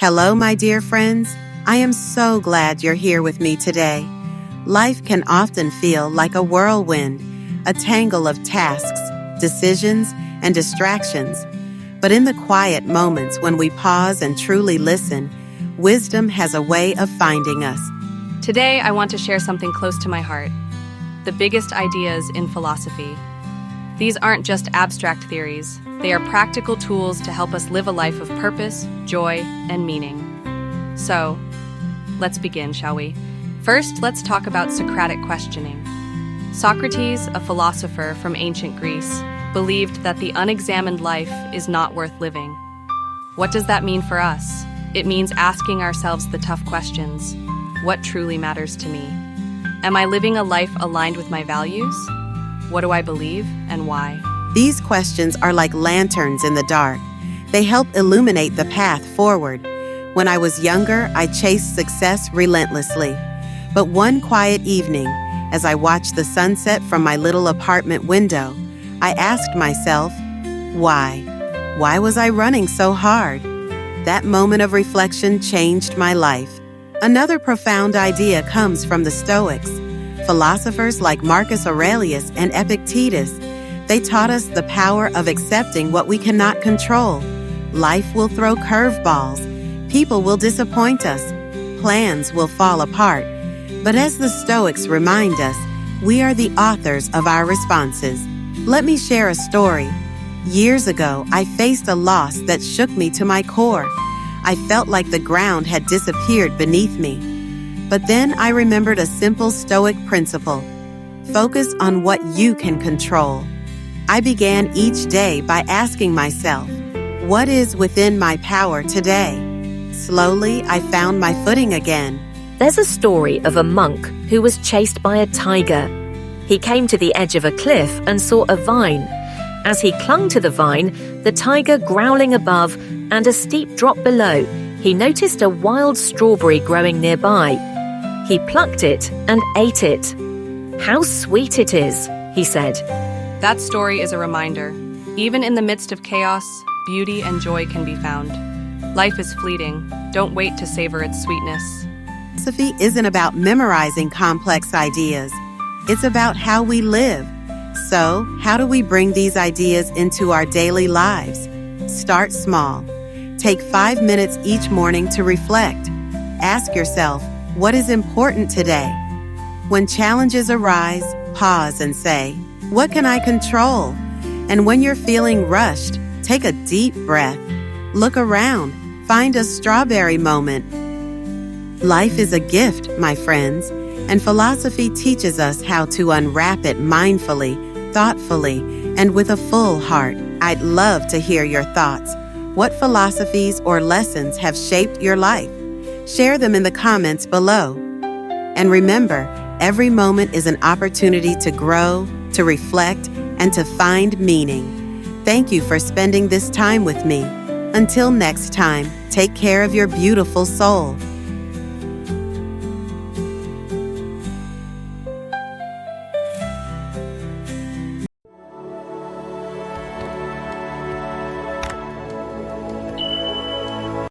Hello, my dear friends. I am so glad you're here with me today. Life can often feel like a whirlwind, a tangle of tasks, decisions, and distractions. But in the quiet moments when we pause and truly listen, wisdom has a way of finding us. Today, I want to share something close to my heart: the biggest ideas in philosophy. These aren't just abstract theories, they are practical tools to help us live a life of purpose, joy, and meaning. So, let's begin, shall we? First, let's talk about Socratic questioning. Socrates, a philosopher from ancient Greece, believed that the unexamined life is not worth living. What does that mean for us? It means asking ourselves the tough questions. What truly matters to me? Am I living a life aligned with my values? What do I believe and why? These questions are like lanterns in the dark. They help illuminate the path forward. When I was younger, I chased success relentlessly. But one quiet evening, as I watched the sunset from my little apartment window, I asked myself, why? Why was I running so hard? That moment of reflection changed my life. Another profound idea comes from the Stoics. Philosophers like Marcus Aurelius and Epictetus, they taught us the power of accepting what we cannot control. Life will throw curveballs. People will disappoint us. Plans will fall apart. But as the Stoics remind us, we are the authors of our responses. Let me share a story. Years ago, I faced a loss that shook me to my core. I felt like the ground had disappeared beneath me. But then I remembered a simple Stoic principle: focus on what you can control. I began each day by asking myself, what is within my power today? Slowly, I found my footing again. There's a story of a monk who was chased by a tiger. He came to the edge of a cliff and saw a vine. As he clung to the vine, the tiger growling above and a steep drop below, he noticed a wild strawberry growing nearby. He plucked it and ate it. "How sweet it is," he said. That story is a reminder. Even in the midst of chaos, beauty and joy can be found. Life is fleeting. Don't wait to savor its sweetness. Philosophy isn't about memorizing complex ideas. It's about how we live. So, how do we bring these ideas into our daily lives? Start small. Take 5 minutes each morning to reflect. Ask yourself, what is important today? When challenges arise, pause and say, what can I control? And when you're feeling rushed, take a deep breath. Look around. Find a strawberry moment. Life is a gift, my friends, and philosophy teaches us how to unwrap it mindfully, thoughtfully, and with a full heart. I'd love to hear your thoughts. What philosophies or lessons have shaped your life? Share them in the comments below. And remember, every moment is an opportunity to grow, to reflect, and to find meaning. Thank you for spending this time with me. Until next time, take care of your beautiful soul.